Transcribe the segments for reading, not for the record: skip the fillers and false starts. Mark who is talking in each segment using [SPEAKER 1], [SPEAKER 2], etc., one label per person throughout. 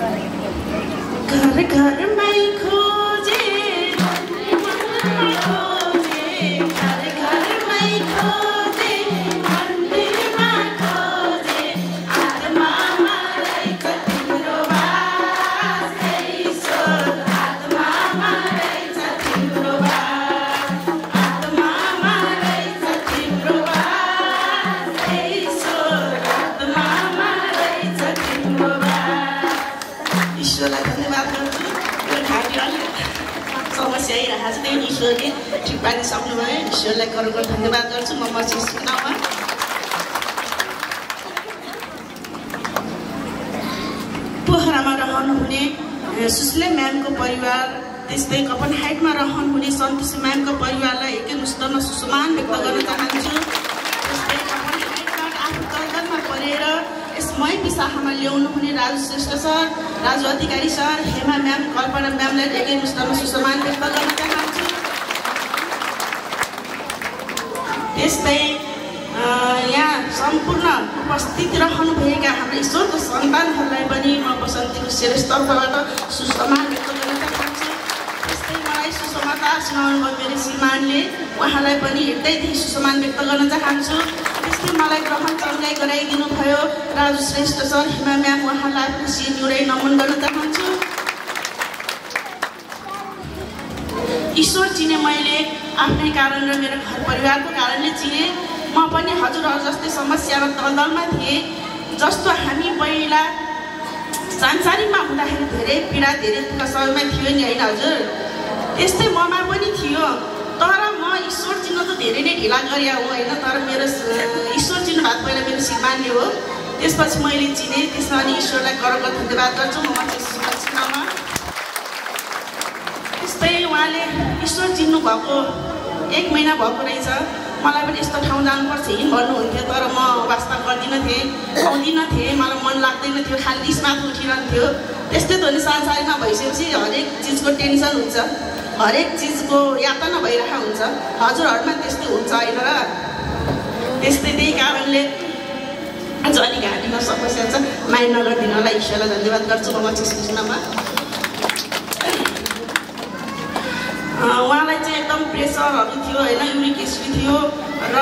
[SPEAKER 1] घर घरमै खोजे घर घरमै खोजे मन्दिरमा खोजे आत्मामा रहेछ तिम्रो बास ईश्वर आत्मामा रहेछ तिम्रो बास आत्मामा रहेछ तिम्रो बास ईश्वर आत्मामा रहेछ तिम्रो बास। ईश्वरलाई धन्यवाद गर्छु। यो घाँटी अलिक समस्या आइरहेको छ, त्यही ईश्वरले ठिक पार्न सक्नुभयो। ईश्वरलाई करोड धन्यवाद गर्छु। म मसिसको नाउँमा पोखरामा रहनुहुने सुशीला म्यामको परिवार, त्यस्तै कपनहाइटमा रहनुहुने सन्तोषी म्यामको परिवारलाई एकैमुष्टमा सुसम्मान व्यक्त गर्न चाहन्छु। त्यस्तै कपनहाइटबाट आफ्नो दलदलमा परेर यस मय विशाखामा ल्याउनु हुने राजु श्रेष्ठ सर, राजु अधिकारी सर, हेमा म्याम, कल्पना म्यामलाई एकैमुष्टमा सुसम्मान व्यक्त गर्न चाहन्छु। त्यस्तै यहाँ सम्पूर्ण उपस्थित रहनुभएका हाम्रो ईश्वरको सन्तानहरूलाई पनि म बसन्तीको श्रेष्ठतर्फबाट सुसम्मान व्यक्त गर्न चाहन्छु। त्यस्तै मलाई सुसमाता सुनाउनु भयो मेरो श्रीमानले, उहाँलाई पनि हृदयदेखि सुसम्मान व्यक्त गर्न चाहन्छु। त्यस्तै मलाई ग्रहण चङ्गाई गराइदिनु भयो राजु श्रेष्ठ सर, हेमा म्याम, उहाँलाई पनि शिर निहुराई नमन गर्न चाहन्छु। ईश्वर चिने मैले आफ्नै कारण र मेरो घर परिवारको कारणले चिने। म पनि हजुरहरू जस्तै समस्यामा दलदलमा थिएँ। जस्तो हामी पहिला सांसारिकमा हुँदाखेरि धेरै पीडा धेरै दुःख सबैमा थियो नि होइन हजुर, त्यस्तै ममा पनि थियो। तर म ईश्वर चिन्न त धेरै नै ढिला गरिया हो होइन, तर मेरो ईश्वर चिन्नु भएको पहिला मेरो श्रीमानले हो, त्यसपछि मैले चिनेँ। त्यसमा अनि ईश्वरलाई करोड धन्यवाद गर्छु। म चिन्नमा त्यस्तै उहाँले ईश्वर चिन्नु भएको 1 महिना भएको रहेछ। मलाई पनि यस्तो ठाउँ जानुपर्छ हिँड भन्नुहुन्थ्यो, तर म वास्ता गर्दिनँ थिएँ, आउँदिनँ थिएँ, मलाई मन लाग्दैन थियो, खालि रिस मात्र उठिरहन्थ्यो। त्यस्तै त हो नि, संसारमा भइसकेपछि हरेक चिजको टेन्सन हुन्छ, हरेक चिजको यातना भइरहेको हुन्छ। हजुरहरूमा त्यस्तै हुन्छ होइन र? त्यस्तै त्यही कारणले अझ अलिक घाँटीमा समस्या छ, माइन्ड नगरिदिनुलाई ईश्वरलाई धन्यवाद गर्छु। म कृष्णमा उहाँलाई चाहिँ एकदम प्रेसरहरू थियो होइन, युरिक एसिड थियो र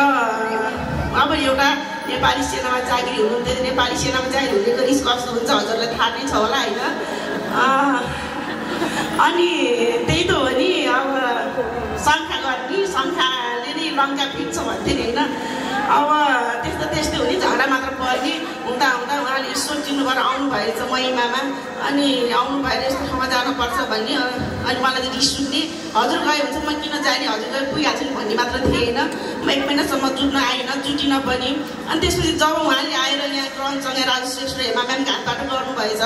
[SPEAKER 1] अब एउटा नेपाली सेनामा जागिरी हुनुहुन्थ्यो। नेपाली सेनामा जागिरी हुनेको रिस कस्तो हुन्छ हजुरलाई थाहा नै छ होला होइन। अनि त्यही त हो नि, अब शङ्का गर्ने, शङ्काले नै लङ्का पिट्छ भन्थ्यो नि होइन। अब त्यस्तै हो नि, झगडा मात्र पर्ने। हुँदा हुँदा उहाँले ईश्वर चिन्नु भएर आउनु भएछ महिमामा, अनि आउनु भएर यस्तो ठाउँमा जानुपर्छ भन्ने। अनि मलाई चाहिँ रिस उठ्ने, हजुर गयो भने चाहिँ म किन जाने, हजुर गयो पुगिहाल्छु नि भन्ने मात्र थिएँ होइन। म 1 महिनासम्म जुट्न आएन, जुटिनँ पनि। अनि त्यसपछि जब उहाँले आएर यहाँ ग्रहणसँग राजु श्रेष्ठ हेमा म्याम घाटबाट गर्नुभएछ,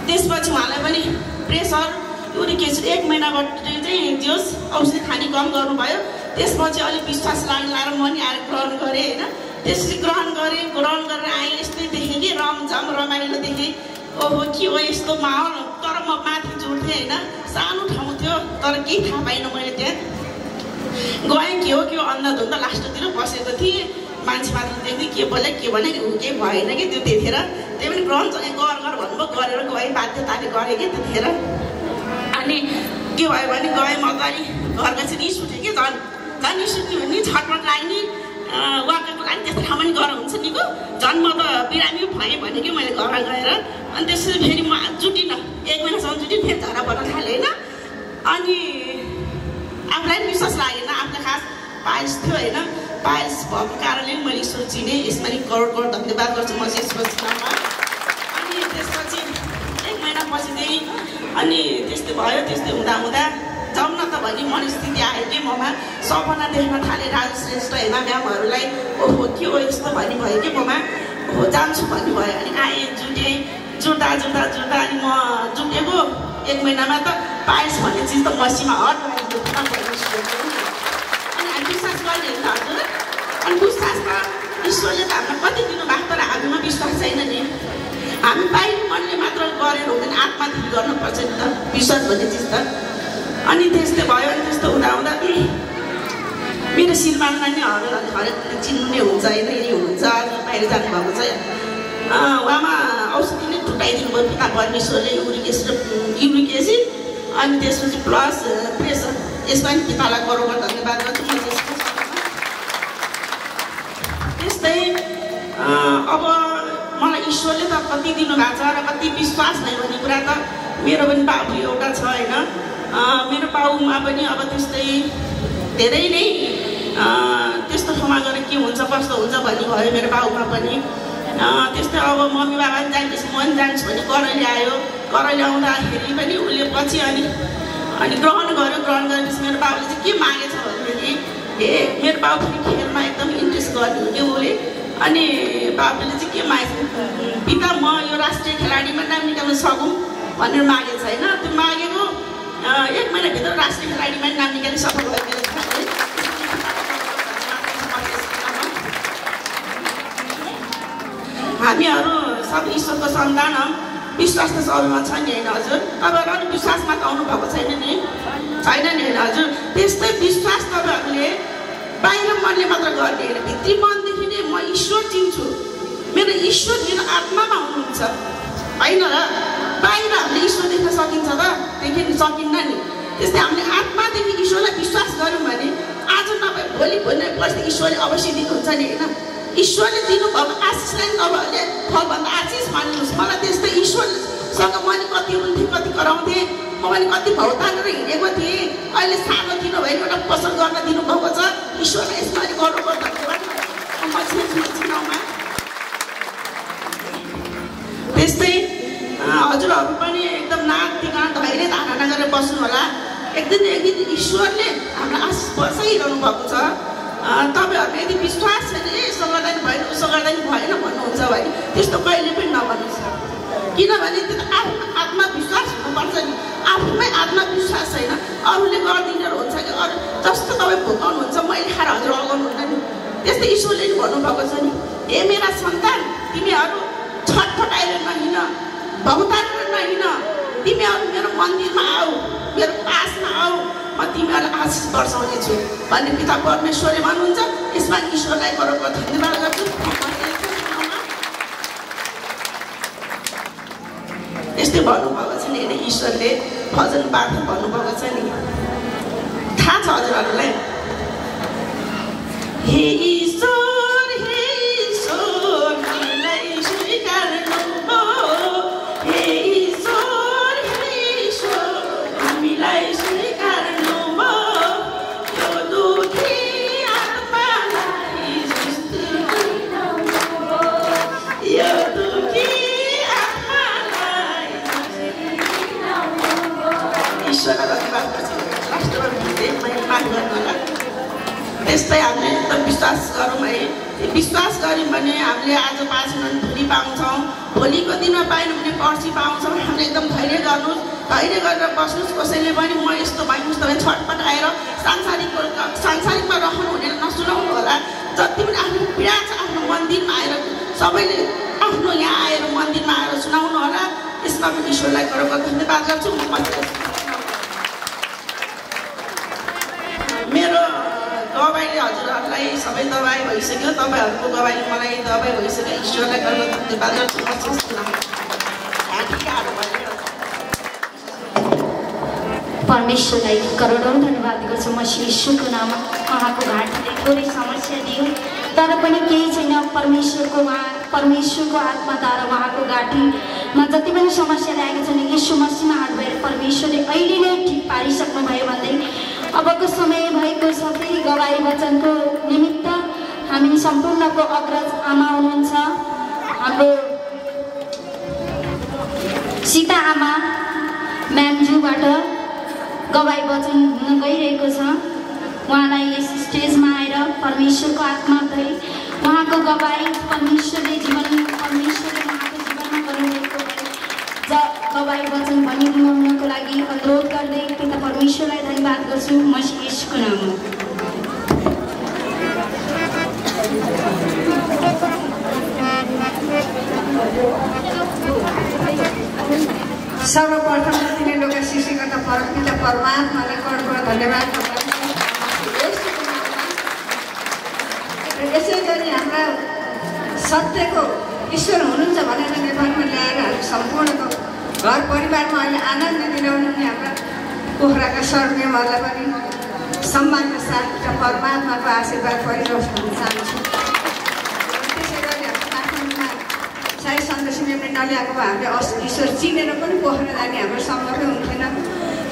[SPEAKER 1] त्यसपछि उहाँलाई पनि प्रेसर युरिक एसिड 1 महिनाबाट चाहिँ जोस औषधि खाने कम गर्नुभयो। त्यसपछि अलिक विश्वास लाग्न लाएर म नि आएर ग्रहण गरेँ होइन। त्यसपछि ग्रहण गरेर आएँ, यस्तै देखेँ कि रमझम रमाइलो देखेँ। ओहो के हो यस्तो माहौल। तर म माथि जोड्थेँ होइन, सानो ठाउँ थियो, तर केही थाहा पाइनँ। मैले त्यहाँ गएँ, के हो अन्धाधुन्ध लास्टतिर बसेको थिएँ, मान्छे मात्र देख्दै के बोले केही भएन कि त्यो त्यतिखेर। त्यही पनि ग्रहणसँग गर भन्नुभयो, गरेर गएँ, बाध्यताले गरेँ कि त्यतिखेर। अनि के भयो भने गएँ, म त अनि घरको चाहिँ रिस उठेँ कि झन् रिस उठ्ने हो नि, छटपट लाग्ने, वाकको लागि त्यस्तो ठाउँमा नि गर हुन्छ नि को। झन् म त बिरामी भएँ भने कि मैले घरमा गएर। अनि त्यसपछि फेरि म जुटिनँ, 1 महिनासम्म जुटिनँ, फेरि झगडा पर्न थालेँ होइन। अनि आफूलाई पनि विश्वास लागेन, आफूलाई खास पाइल्स थियो होइन। पाइल्स भएको कारणले मैले ईश्वर चिनेँ। यसमा नि करोड धन्यवाद गर्छु म ईश्वर चिन्नमा। अनि त्यसपछि 1 महिनापछि चाहिँ अनि त्यस्तै भयो। त्यस्तै हुँदा जाउँ न त भन्ने मनस्थिति आयो कि ममा। सपना देख्न थालेँ राजु श्रेष्ठ हेमा म्यामहरूलाई। ओहो के हो यस्तो भन्ने भयो कि ममा, ओहो जान्छु भन्ने भयो। अनि आएँ, जुटेँ, जुट्दा अनि म जुटेको 1 महिनामा त पाइल्स भन्ने चिज त मसीमा हट भयो। अनि हामी विश्वास गर्ने होइन हजुर। अनि विश्वासमा ईश्वरले त हामीलाई कति दिनुभएको, तर हामीमा विश्वास छैन नि। हामी बाहिर मनले मात्र गरेर हुँदैन, आत्मादेखि गर्नुपर्छ नि त विश्वास भन्ने चिज त। अनि त्यस्तै भयो। अनि त्यस्तो हुँदा मेरो श्रीमानलाई नै हरेक चिन्नु नै हुन्छ होइन, यही हुन्छ, बाहिर जानुभएको छ। उहाँमा औषधि नै छुट्याइदिनु भयो पिता परमेश्वरले युरिक एसिड अनि त्यसपछि प्लस प्रेसर। यसमा पनि पितालाई गौरव धन्यवाद गर्छु म। त्यस्तै अब मलाई ईश्वरले त कति दिनुभएको छ र कति विश्वास भयो भन्ने कुरा त मेरो पनि बाबु एउटा छ होइन। मेरो बाबुमा पनि अब त्यस्तै धेरै नै त्यस्तो ठाउँमा गएर के हुन्छ कस्तो हुन्छ भन्ने भयो मेरो बाबुमा पनि। त्यस्तै अब मम्मी बाबा पनि जान्छस् म पनि जान्छु भने करैले आयो। करैले आउँदाखेरि पनि उसले पछि अनि ग्रहण गर्यो। ग्रहण गरेपछि मेरो बाबुले चाहिँ के मागेछ भनेदेखि मेरो बाबु पनि खेलमा एकदम इन्ट्रेस्ट गर्ने हुन्थ्यो उसले। अनि बाबुले चाहिँ के मागेछ, पिता म यो राष्ट्रिय खेलाडीमा नाम निकाल्न सकौँ भनेर मागेछ होइन। त्यो मागेको 1 महिनाभित्र राष्ट्रिय खेलाडीमा नाम निकाल्न सफल भएको रहेछ है। हामीहरू सब ईश्वरको सन्तान हौँ। विश्वास त सबैमा छ नि होइन हजुर। तपाईँहरू अलिक विश्वासमा त आउनुभएको छैन नि होइन हजुर। त्यस्तै विश्वास तपाईँहरूले बाहिर मनले मात्र गर्ने होइन, भित्री मनदेखि नै म ईश्वर चिन्छु, मेरो ईश्वर मेरो आत्मामा हुनुहुन्छ होइन र। बाहिर हामीले ईश्वर देख्न सकिन्छ त? देखिन सकिन्न नि। त्यस्तै हामीले आत्मादेखि ईश्वरलाई विश्वास गऱ्यौँ भने आज नभए भोलि पर्सि ईश्वरले अवश्य दिनुहुन्छ नि होइन। ईश्वरले दिनुभएको आशिषलाई तपाईँहरूले फलभन्दा आशिष मान्नुहोस्। मलाई त्यस्तै ईश्वरसँग मैले कति हुन्थेँ कति कराउँथेँ, मैले कति भौतालेर हिँडेको थिएँ। अहिले सानो दिनु भयो एउटा पसल गर्न दिनुभएको छ। ईश्वरलाई यसमा अलिक गौरव धन्यवाद। त्यस्तै हजुरहरू पनि एकदम नातिना धैर्य धारणा गरेर बस्नु होला। एक दिन ईश्वरले हामीलाई आशिष बर्साइरहनु भएको छ। तपाईँहरूले यदि विश्वास छैन यसो गर्दा नि भएन उसो गर्दा नि भएन भन्नुहुन्छ भने त्यस्तो कहिले पनि नभन्नुहोस्। किनभने त्यो त आफ्नो आत्मविश्वास हुनुपर्छ नि। आफूमै आत्मविश्वास छैन अरूले गरिदिने हुन्छ कि अरू जस्तो तपाईँ भोकाउनुहुन्छ मैले खाएर हजुर अगाउनुहुन्न नि। त्यस्तै ईश्वरले नि भन्नुभएको छ नि, हे मेरा सन्तान तिमीहरू छटपटाएर नहिँड, भौतालेर नहिँड, तिमीहरू मेरो मन्दिरमा आऊ, मेरो पासमा आऊ, म तिमीहरूलाई आशिष बर्साउने छु भन्ने पिता परमेश्वरले भन्नुहुन्छ। यसमा ईश्वरलाई गौरव धन्यवाद गर्छु। त्यस्तै भन्नुभएको छ नि ईश्वरले भजन पाठ भन्नुभएको छ नि, थाहा छ हजुरहरूलाई? हे ईश्वर मलाई स्वीकार्नु हो, हे ईश्वर हामीलाई स्वीकार्नु हो, यो दुखी आत्मालाई यो दुखी आत्मालाई ईश्वरलाई धन्यवाद गर्छु। त्यस्तै हामीले एकदम विश्वास गरौँ है। विश्वास गऱ्यौँ भने हामीले आज पाउँछौँ भने भोलि पाउँछौँ, भोलिको दिनमा पाएन भने पर्सि पाउँछौँ। हामीले एकदम धैर्य गर्नुहोस्, धैर्य गरेर बस्नुहोस्। कसैले पनि म यस्तो भइनुहोस् तपाईँ छटपट आएर सांसारिकमा रहनु हुने नसुनाउनु होला। जति पनि आफ्नो पीडा छ आफ्नो मन्दिरमा आएर सबैले आफ्नो यहाँ आएर मन्दिरमा आएर सुनाउनु होला। यसमा पनि ईश्वरलाई गौरव धन्यवाद गर्छु। मेरो गवाईले हजुरहरूलाई सबै दबाई भइसक्यो, तपाईँहरूको गवाईले मलाई दबाई भइसक्यो। ईश्वरलाई गौरव धन्यवाद गर्छु।
[SPEAKER 2] परमेश्वरलाई करोडौँ धन्यवाद गर्छु म यीशुको नाममा। उहाँको घाँटीले थोरै समस्या दियो तर पनि केही छैन। परमेश्वरको आत्माद्वारा उहाँको घाँटीमा जति पनि समस्या लागेको छ नि यीशु मसीहमा हात भएर परमेश्वरले अहिले नै ठिक पारिसक्नु भयो भन्दै अबको समय भएको छ। फेरि गवाई वचनको निमित्त हामी सम्पूर्णको अग्रज आमा हुनुहुन्छ हाम्रो सीता आमा म्यामज्यूबाट गवाई वचन हुन गइरहेको छ। उहाँलाई यस स्टेजमा आएर परमेश्वरको आत्माले उहाँको गवाई परमेश्वरले उहाँको जीवनमा गर्नुभएको गवाई वचन भनिदिनुको लागि अनुरोध गर्दै पिता परमेश्वरलाई धन्यवाद गर्छु म यीशुको नाममा।
[SPEAKER 3] सर्वप्रथम तिनै लोका सृष्टिकर्ता परमपिता परमात्मालाई करोडौँ धन्यवाद। यसै गरी हाम्रा सत्यको ईश्वर हुनुहुन्छ भनेर नेपालमा ल्याएर हामी सम्पूर्णको घर परिवारमा अहिले आनन्द दिलाउनु नि हाम्रा पोखराका सर्वमेमहरूलाई पनि सम्मानका साथ परमात्माको आशीर्वाद परिरोस् भन्न चाहन्छु। त्यसै गरी हाम्रो काठमाडौँमा सायद सन्तोषी म्यामले नल्याएको भए हामीले ईश्वर चिनेर पनि पोखरा जाने हाम्रो सम्भवै हुन्थेन।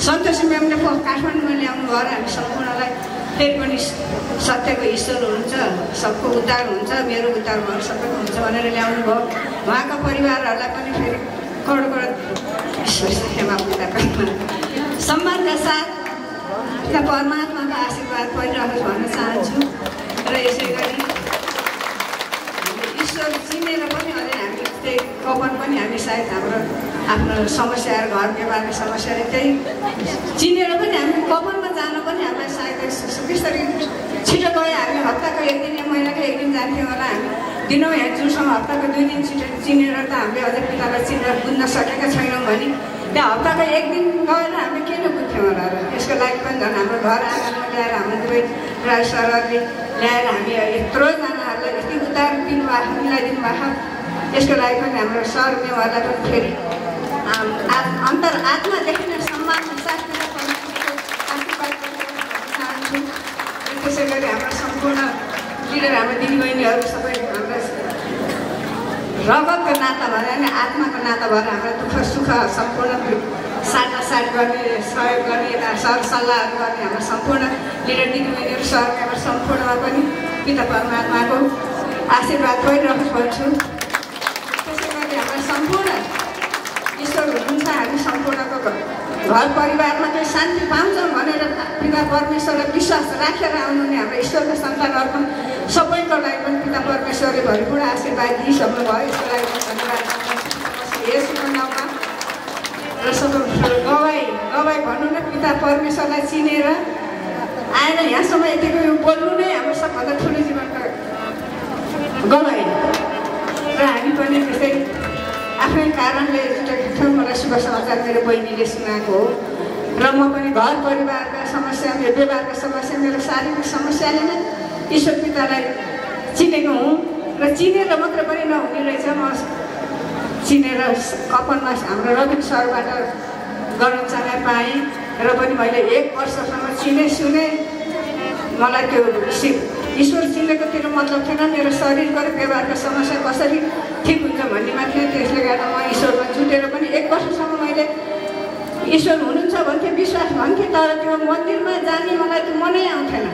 [SPEAKER 3] सन्तोषी म्यामले काठमाडौँमा ल्याउनु भएर हामी सम्पूर्णलाई फेरि पनि सत्यको ईश्वर हुनुहुन्छ, सबको उद्धार हुन्छ, मेरो उद्धार भयो, सबैको हुन्छ भनेर ल्याउनु भयो। उहाँका परिवारहरूलाई पनि फेरि करोड ईश्वर क्षमा सम्मानका साथ परमात्माको आशीर्वाद परिरहोस् भन्न चाहन्छु। र यसै गरी ईश्वर चिनेर पनि अझै हामी त्यही कपन पनि हामी सायद हाम्रो आफ्नो समस्याहरू घर व्यवहारको समस्याहरू त्यही चिनेर पनि हामी कपनमा जानु पनि हामीलाई सायद बिस्तारै छिटो गयो। हामी हप्ताको एक दिन या महिनाको एक दिन जान्थ्यौँ होला। हामी दिनौँ यहाँ जुनसम्म हप्ताको 2 दिन छिटो चिनेर त हामीले अझै पितालाई चिनेर बुझ्न सकेका छैनौँ भने त्यहाँ हप्ताको एक दिन गएर हामी किन बुझ्थ्यौँ होला र यसको लागि पनि झन् हाम्रो घर आँगनमा ल्याएर हाम्रो दुवै राज सरहरूले ल्याएर हामी यत्रोजनाहरूलाई यति उद्धार दिनुभएको मिलाइदिनु भएको यसको लागि पनि हाम्रो सरमेमहरूलाई पनि फेरि अन्तर आत्मादेखि नै सम्मानको साथ आशीर्वाद चाहन्छु। त्यसै गरी हाम्रो सम्पूर्ण लिडर हाम्रो दिदीबहिनीहरू सबै हाम्रो रगतको नाता भएर नि आत्माको नाता भएर हाम्रो दुःख सुख सम्पूर्ण साटासाट गर्ने सहयोग गर्ने यता सरसल्लाहहरू गर्ने हाम्रो सम्पूर्ण लिडर दिदीबहिनीहरू सरमेम्बर सम्पूर्णमा पनि पिता परमात्माको आशीर्वाद परिरहोस् भन्छु। त्यसै गरी हाम्रो सम्पूर्ण ईश्वर हुनुहुन्छ, हामी सम्पूर्णको घर परिवारमा चाहिँ शान्ति पाउँछौँ भनेर पिता परमेश्वरलाई विश्वास राखेर आउनु नि हाम्रो ईश्वरको सन्तानहरू पनि सबैको लागि पनि पिता परमेश्वरले भरिपूर्ण आशीर्वाद दिइसक्नु भयो। यसको लागि धन्यवाद यसको नाउँमा र सबै गवाई भन्नु न पिता परमेश्वरलाई चिनेर आएर यहाँसम्म यतिको बोल्नु नै हाम्रो सबभन्दा ठुलो जीवनको गवाई। र हामी पनि त्यस्तै आफ्नै कारणले जुटेको मलाई शुभ समाचार मेरो बहिनीले सुनाएको हो र म पनि घर परिवारका समस्या, मेरो व्यवहारका समस्या, मेरो शारीरिक समस्याले नै ईश्वर पितालाई चिनेको हुँ र चिनेर मात्र पनि नहुने रहेछ। म चिनेर कपनमा हाम्रो रविन सरबाट गर्न चाहिँ पाएँ र पनि मैले 1 वर्षसम्म चिने सुने। मलाई त्यो ईश्वर चिनेको त्यो मतलब थिएन मेरो शरीरको र व्यवहारको समस्या कसरी ठिक हुन्छ भन्नेमा थियो। त्यसले गर्दा म ईश्वरमा जुटेर पनि 1 वर्षसम्म मैले ईश्वर हुनुहुन्छ भन्थेँ, विश्वास भन्थेँ, तर त्यो मन्दिरमा जाने मलाई त्यो मनै आउँथेन।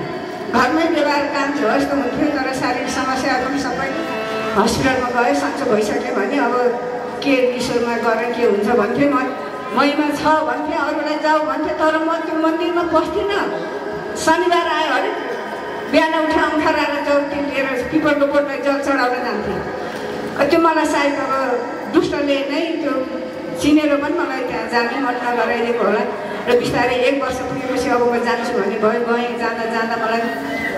[SPEAKER 3] घरमै व्यवहार काम थियो जस्तो हुन्थ्यो, तर शारीरिक समस्याहरू पनि सबै हस्पिटलमा गएँ, सन्चो भइसक्यो भने अब के ईश्वरमा गरेर के हुन्छ भन्थेँ। म महिमा छ भन्थेँ, अरूलाई जाऊ भन्थेँ, तर म त्यो मन्दिरमा पस्थिनँ। शनिबार आयो अरे बिहान उठेर अङ्खाराएर चौकी लिएर पिपलको बोटलाई जल चढाउन जान्थेँ। त्यो मलाई सायद अब दुष्टले नै त्यो चिनेर पनि मलाई त्यहाँ जाने मन नगराइदिएको होला र बिस्तारै 1 वर्ष पुगेपछि अब म जान्छु भन्ने भयो। गएँ, जाँदा मलाई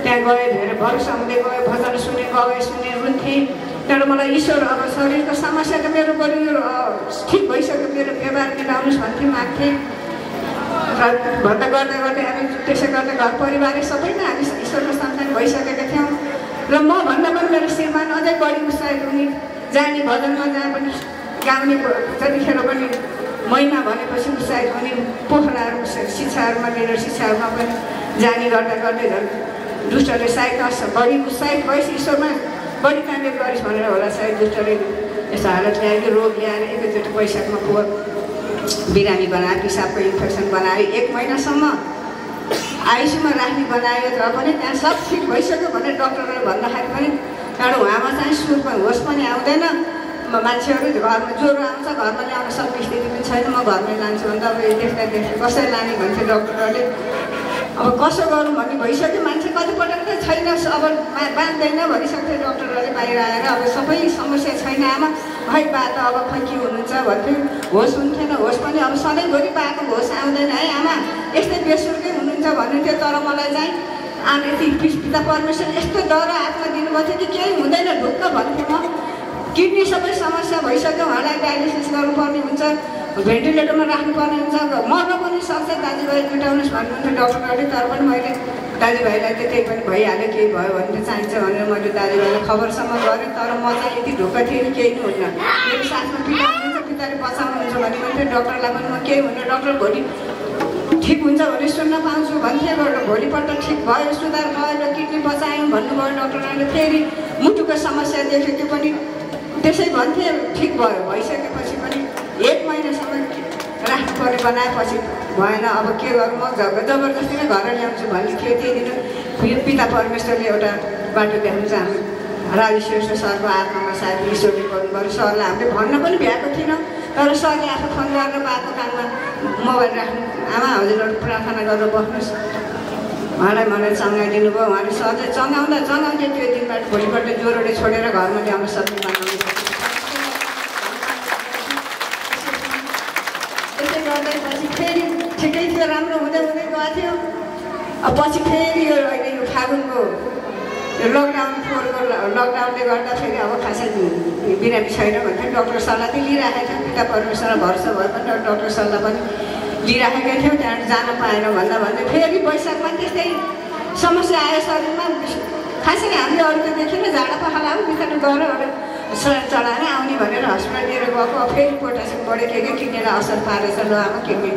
[SPEAKER 3] त्यहाँ गएँ, धेरै भरोसा हुँदै गयो, भजन सुने रुन्थेँ। तर मलाई ईश्वर अब शरीरको समस्या त मेरो बरु ठिक भइसक्यो, मेरो व्यवहार मिलाउनुहोस् भन्थेँ, माग्थेँ। र भन्दा गर्दै हामी त्यसै गर्दा घर परिवार सबै नै हामी ईश्वरको सन्तान भइसकेका थियौँ। र म भन्दा पनि मेरो श्रीमान अझै बढी उत्साहित हुने, जाने भजनमा जहाँ पनि गाउने, जतिखेर पनि महिमा भनेपछि उत्साहित हुने, पोखराहरू शिक्षाहरूमा लिएर शिक्षाहरूमा पनि जाने गर्दै झन् दुष्टले सायद बढी उत्साहित भएपछि ईश्वरमा बढी कामले गरिस् भनेर होला सायद दुष्टले यस्तो हालत ल्यायो, रोग ल्याएर एकैचोटि पैसामा बिरामी बनायो, पिसाबको इन्फेक्सन बनायो, 1 महिनासम्म आइसियुमा राख्ने बनायो। र पनि त्यहाँ सब ठिक भइसक्यो भनेर डक्टरले भन्दाखेरि पनि एउटा उहाँमा चाहिँ सुरमा होस पनि आउँदैन। मान्छेहरू घरमा ज्वरो आउँछ, घरमा ल्याउन सक्ने स्थिति पनि छैन, म घरमै लान्छु भन्दा अब देख्दा कसरी लाने भन्थ्यो डक्टरहरूले। अब कसो गरौँ भन्ने भइसक्यो, मान्छे कतिपटक त छैन, अब बाँध्दैन भनिसक्थ्यो डक्टरहरूले बाहिर आएर। अब सबै समस्या छैन आमा, खै बा त अब खै के हुनुहुन्छ भन्थ्यो। होस हुन्थेन, होस पनि अब सधैँभरि बाको होस आउँदैन है आमा, यस्तै बेसुर्कै हुनुहुन्छ भन्नुहुन्थ्यो। तर मलाई चाहिँ आमा यति पिता परमेश्वर यस्तो डर आत्मा दिनुभएको थियो कि केही हुँदैन ढुक्क भन्थेँ म। किडनी सबै समस्या भइसक्यो, उहाँलाई डायलिसिस गर्नुपर्ने हुन्छ, भेन्टिलेटरमा राख्नुपर्ने हुन्छ, मर्न पनि सक्छ, दाजुभाइ जुटाउनुहोस् भन्नुहुन्थ्यो डक्टरहरूले। तर पनि मैले दाजुभाइलाई त केही पनि भइहाल्यो, केही भयो भने त चाहिन्छ भनेर मैले दाजुभाइलाई खबरसम्म गरेँ। तर म चाहिँ यति ढुक्क थिएँ नि केही हुन्न। मेरो साथमा पिता हुनुहुन्छ, पिताले बचाउनुहुन्छ भने मैले डक्टरलाई पनि म केही हुन्न, डक्टर भोलि ठिक हुन्छ भने सुन्न पाउँछु भन्थे। भोलिपल्ट ठिक भयो, सुधार भयो र किडनी बचायौँ भन्नुभयो डक्टरहरूले। फेरि मुटुको समस्या देख्यो, त्यो पनि त्यसै भन्थे। ठिक भयो, भइसकेपछि पनि 1 महिनासम्म राख्नु पर्ने बनाएपछि भएन। अब के गरौँ, म जबरजस्ती नै घर ल्याउँछु भन्ने थियो। त्यही दिन पिता परमेश्वरले एउटा बाटो देखाउनु चाहिँ हामी राजु श्रेष्ठ सरको आत्मामा सायद ईश्वरले गर्नुभयो। सरलाई हामीले भन्न पनि भ्याएको थिएनौँ, तर सरले आफू फोन गरेर बाको काममा मोबाइल राख्नु, आमा हजुरहरू प्रार्थना गरेर बस्नुहोस्, उहाँलाई मलाई चङ्गाइदिनु भयो। उहाँले सधैँ चङ्गाउँदै त्यो दिनबाट भोलिपल्ट ज्वरोले छोडेर घरमा ल्याउन सक्ने बनाउनु। त्यसै गर्दैपछि फेरि ठिकै थियो, राम्रो हुँदै गएको थियो। अब पछि फेरि यो अहिले यो फागुनको लकडाउनले गर्दा फेरि अब खासै बिरामी छैन भन्थ्यो। डक्टर सल्लाह चाहिँ लिइराखेको थियो, पिता परमेश्वरमा भरोसा भए पनि डक्टर सल्लाह पनि लिइराखेकै थियो। त्यहाँबाट जान पाएन भन्दा फेरि वैशाखमा त्यस्तै समस्या आयो शरीरमा। खासै हामीले अरू त देखेन, झाडा पखाला बिताउनु गएर चढाएर आउने भनेर हस्पिटल लिएर गएको। फेरि पोटासियम बढ्यो, के किडनीलाई असर पारेछ, ल आमा किडनी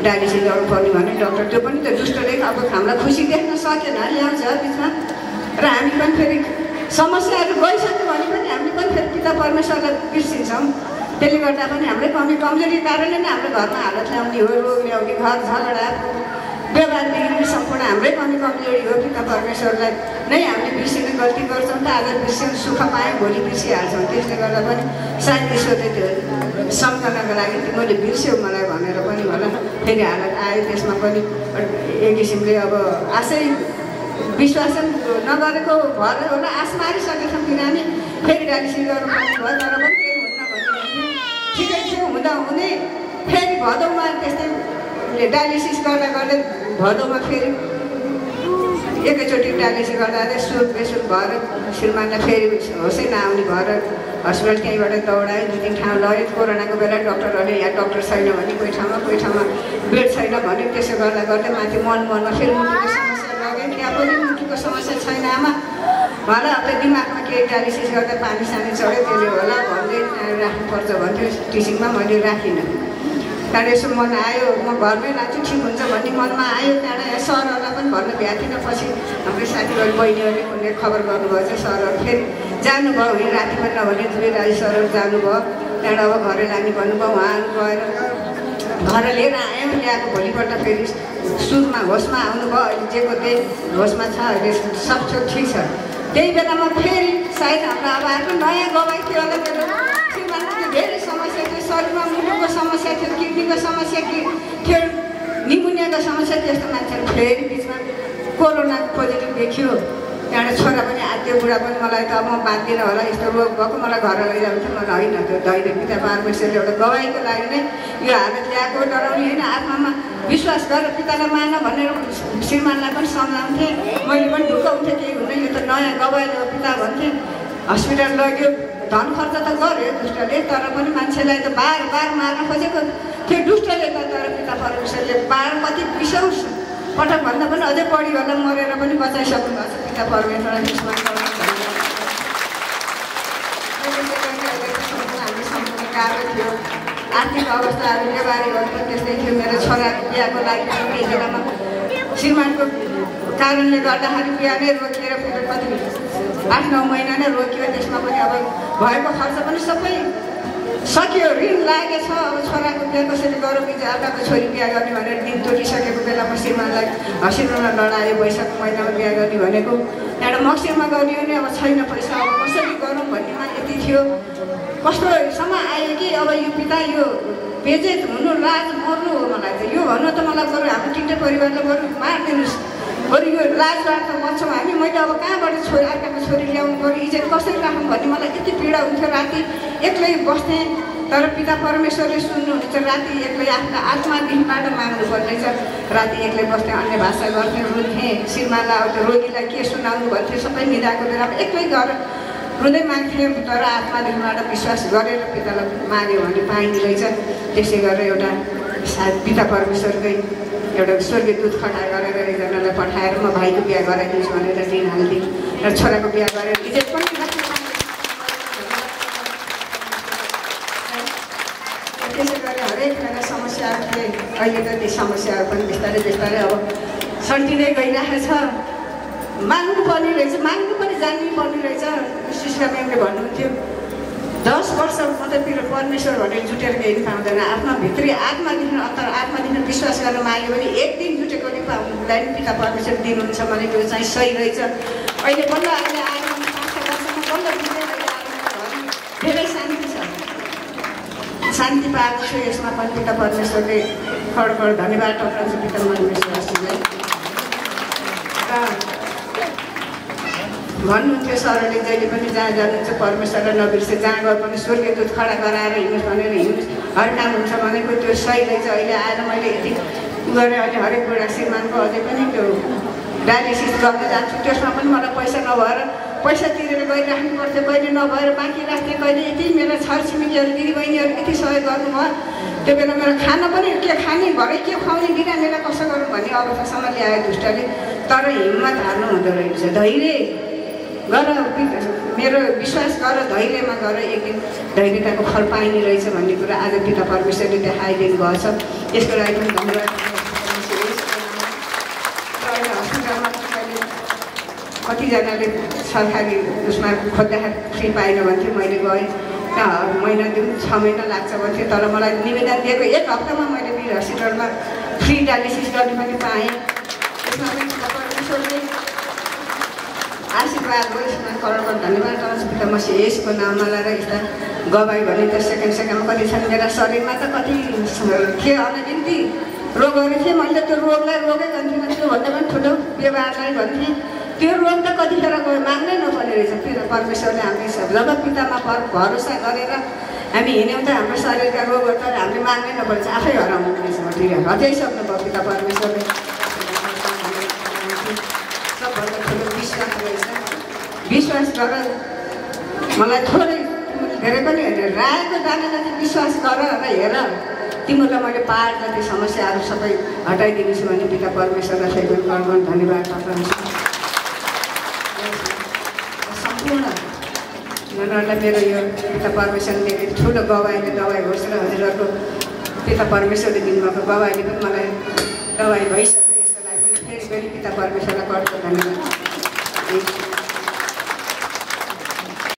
[SPEAKER 3] डायलिसिस गर्नुपर्ने भने डक्टर त्यो पनि त दुष्टले अब हामीलाई खुसी देख्न सकेन, ल्याउँछ बिचमा। र हामी पनि फेरि समस्याहरू गइसक्यो भने पनि हामीले पनि फेरि पिता परमेश्वरलाई बिर्सिन्छौँ। त्यसले गर्दा पनि हाम्रो कमजोरी कारणले नै हाम्रो घरमा हालत ल्याउने हो, रोग ल्याउने, घर झगडा व्यवहार बिग्रिने सम्पूर्ण हाम्रै कमजोरी हो। पिता परमेश्वरलाई नै हामीले बिर्सिने गल्ती गर्छौँ त, आज बिर्सिनु सुख पायौँ, भोलि बिर्सिहाल्छौँ। त्यसले गर्दा पनि सायद ईश्वरले त्यो सम्झनाको लागि मैले बिर्स्यौ मलाई भनेर पनि होला फेरि हालत आयो। त्यसमा पनि एक किसिमले अब आशै विश्वास नगरेको भएर होला, आश मारिसकेको छौँ बिरामी। फेरि डायलिसिस गर्नुपर्ने भयो, तर पनि केही हुन्न भन्ने ठिकै थियो। हुँदै फेरि भदौमा त्यस्तै डायलिसिस गर्दा भदौमा फेरि एकैचोटि डायलिसिस गर्दा सुर बेसुर भएर श्रीमानलाई फेरि होसै नआउने भएर हस्पिटल त्यहीँबाट दौडायो, 2-3 ठाउँ लग्यो। कोरोनाको बेला डक्टरहरूले यहाँ डक्टर छैन भने कोही ठाउँमा बेड छैन भने त्यसो गर्दा माथि मनमा फेरि मुटुको समस्या लग्यो। त्यहाँ पनि मुटुको समस्या छैन आमा, मलाई अब दिमागमा केही डायलिसिस गर्दा पानी सानी चढ्यो, त्यसले होला भन्दै राख्नुपर्छ भन्थ्यो। टिचिङमा मैले राखिनँ। त्यहाँबाट यसो मन आयो, म घरमै राख्छु ठिक हुन्छ भन्ने मनमा आयो। त्यहाँबाट सरहरूलाई पनि भन्न भ्याएको थिएन। पछि हाम्रो साथीहरू बहिनीहरूले कुनै खबर गर्नुभयो चाहिँ सरहरू फेरि जानुभयो। है राति पनि नभने 2 राजी सरहरू जानुभयो। त्यहाँबाट अब घरै लाने भन्नुभयो। उहाँहरू गएर घर लिएर आयौँ। ल्याएको भोलिपल्ट फेरि सुरमा होसमा आउनुभयो। अहिले जेको त्यही होसमा छ, अहिले सब ठिक छ। त्यही बेलामा फेरि सायद हाम्रो अब अर्को नयाँ गवाई थियो होला। त्यो धेरै समस्या थियो, शरीरमा मुटुको समस्या थियो, किडनीको समस्या थियो, निमोनियाको समस्या। त्यस्तो मान्छेहरू फेरि बिचमा कोरोनाको पोजिटिभ देखियो। त्यहाँबाट छोरा पनि आत्यो, बुढा पनि मलाई त म बाँच्दिनँ होला, यस्तो रोग भएको, मलाई घर लैजान्थ्यो। मलाई होइन, त्यो दैनिक पिता परमेश्वरले एउटा गवाईको लागि नै यो हालत ल्याएको, डराउने होइन। आत्मामा विश्वास गरेर पितालाई मान भनेर श्रीमानलाई पनि सम्झाउँथेँ। मैले पनि ढुक्क हुन्थेँ, केही हुँदैन, यो त नयाँ गवाई हो पिता भन्थेँ। हस्पिटल लग्यो, धन खर्च त गर्यो दुष्टले, तर पनि मान्छेलाई त बार मार्न खोजेको थियो दुष्टले त। तर पिता परमेश्वरले कति 20औँ पटक भन्दा पनि अझै बढी होला मरेर पनि बचाइसक्नु भएको छ। पिता परमेश्वरलाई विश्वास गर्नु हामी सम्पूर्ण गाह्रो थियो। आर्थिक अवस्थाहरू व्यवहारिकहरू पनि त्यस्तै थियो। मेरो छोराको बिहाको लागि त्यही बेलामा श्रीमानको कारणले गर्दाखेरि बिहा नै रोकिएर फेरि कति 8-9 महिना नै रोकियो। त्यसमा पनि अब भएको खर्च पनि सबै सकियो, ऋण लागेछ। अब छोराको बिहा कसरी गरौँ, अर्काको छोरी बिहा गर्ने भनेर दिन तोडिसकेको बेलामा श्रीमानलाई हँसिरोमा लडायो। वैशाख महिनामा बिहा गर्ने भनेको, त्यहाँबाट मक्सिरमा गर्ने हो नि, अब छैन पैसा, अब कसरी गरौँ भन्नेमा यति थियो। कस्तोसम्म आयो कि अब यो पिता यो बेजेत हुनु, लाज मर्नु हो मलाई त। यो भन्नु त मलाई बरु हाम्रो 3टै परिवारलाई बरु मारिदिनुहोस्, बरु यो लाजबाट त बच्छौँ हामी। मैले अब कहाँबाट अर्काको छोरी ल्याउनु पऱ्यो, इज्जत कसरी राखौँ भन्ने मलाई यति पीडा हुन्थ्यो। राति एक्लै बस्थेँ, तर पिता परमेश्वरले सुन्नुहुनेछ। राति एक्लै आफ्नो आत्मादेखिबाट माग्नुपर्ने छ। राति एक्लै बस्थेँ, अन्य भाषा गर्थेँ, रुन्थेँ। श्रीमानलाई अब रोगीलाई के सुनाउनु भन्थेँ, सबै निदाएको बेलामा एक्लै गएर रुँदै माग्थेँ, तर आत्मादेखिबाट विश्वास गरेर पितालाई माग्यो भने पाइने रहेछ। त्यसै गरेर एउटा पिता परमेश्वरकै एउटा स्वर्गीय दूत खडा गरेर एकजनालाई पठाएर म भाइको बिहा गराइदिन्छु भनेर दिन हालिदिएँ र छोराको बिहा गरेर इज्जत पनि त्यसै गरी हरेक मेरा समस्याहरू थिए। अहिले त ती समस्याहरू पनि बिस्तारै बिस्तारै अब सल्टिँदै गइरहेको छ। माग्नु पर्ने रहेछ, माग्नु पनि जान्नु पर्ने रहेछ। सिस्टर म्यामले भन्नुहुन्थ्यो 10 वर्ष मात्रै परमेश्वर भनेर जुटेर केही पाउँदैन। आफ्नो भित्री आत्मादेखि अन्तर आत्मादेखि विश्वास गरेर माग्यो भने एक दिन जुटेकोले पाउनुलाई पिता परमेश्वर दिनुहुन्छ भने त्यो चाहिँ सही रहेछ। अहिले बल्ल अहिले आएर 5 वर्षमा बल्ल जुटेर धेरै शान्ति छ, शान्ति पाएको छु। यसमा पनि पिता परमेश्वरले खडखड धन्यवाद टक्राउँछु पिता परमेश्वरलाई। भन्नुहुन्थ्यो सरले जहिले पनि जहाँ जानुहुन्छ परमेश्वरलाई नबिर्से, जहाँ गए पनि स्वर्गीय दूत खडा गराएर हिँड्नुहोस् भनेर हिँड्नुहोस्, हर काम हुन्छ भनेको त्यो सही रहेछ। अहिले आएर मैले यति गरेँ, अहिले हरेक बुढा श्रीमानको अझै पनि त्यो डायलिसिस गर्न जान्छु। त्यसमा पनि मलाई पैसा नभएर पैसा तिरेर गइराख्नु पर्थ्यो, कहिले नभएर बाँकी राख्थेँ। कहिले यति मेरा छरछिमेकीहरू दिदीबहिनीहरू यति सहयोग गर्नुभयो। त्यो बेला मेरो खाना पनि के खाने भरे के खुवाउने बिना मेरा कसो गरौँ भन्ने अवस्थासम्म ल्यायो दुष्टले। तर हिम्मत हार्नु हुँदो रहेछ, धैर्य गर, मेरो विश्वास गर, धैर्यमा गर, एक दिन धैर्यताको फल पाइने रहेछ भन्ने कुरा आज पिता परमेश्वरले देखाइदिनु भएको छ। यसको लागि पनि धन्यवाद। अहिले हस्पिटलमा कतिजनाले सरकारी उसमा खोज्दाखेरि फ्री पाएन भन्थ्यो, मैले गएँ महिना दिन 6 महिना लाग्छ भन्थ्यो। तर मलाई निवेदन दिएको 1 हप्तामा मैले वीर हस्पिटलमा फ्री डायलिसिस गर्ने पनि पाएँ। यसमा पनि परमेश्वरले आशीर्वाद हो। यसमा करोडको धन्यवाद गर्छु पिता मसी यसको नाममा लगाएर। यस्ता गवाई भने त सेकेन्डमा कति छन्। मेरा शरीरमा त कति थिए अनगिन्ती रोगहरू थिए। मैले त्यो रोगलाई रोगै भन्थिनँ, त्योभन्दा पनि ठुलो व्यवहारलाई भन्थेँ। त्यो रोग त कतिखेर गयो, माग्नै नपर्ने रहेछ। पिता परमेश्वरले हामीले जब पितामा भरोसा गरेर हामी हिँड्यौँ त हाम्रो शरीरका रोगहरू त हामीले माग्नै नपर्छ, आफै हराउनु रहेछ। हटाइसक्नु भयो पिता परमेश्वरले। सबभन्दा ठुलो विश्वास रहेछ। विश्वास गर, मलाई थोरै धेरै पनि होइन, रायोको दानालाई चाहिँ विश्वास गर र हेर, तिमीलाई मैले पार जति समस्याहरू सबै हटाइदिनेछु भने पिता परमेश्वरलाई फेरि कर्म धन्यवाद टक्राउँछु। सम्पूर्ण उनीहरूलाई मेरो यो पिता परमेश्वरले ठुलो गवाईले दबाई होस् र हजुरहरूको पिता परमेश्वरले दिनुभएको गवाईले पनि मलाई दबाई भइसक्यो। यसको लागि पनि फेरि पनि पिता परमेश्वरलाई कर्म धन्यवाद।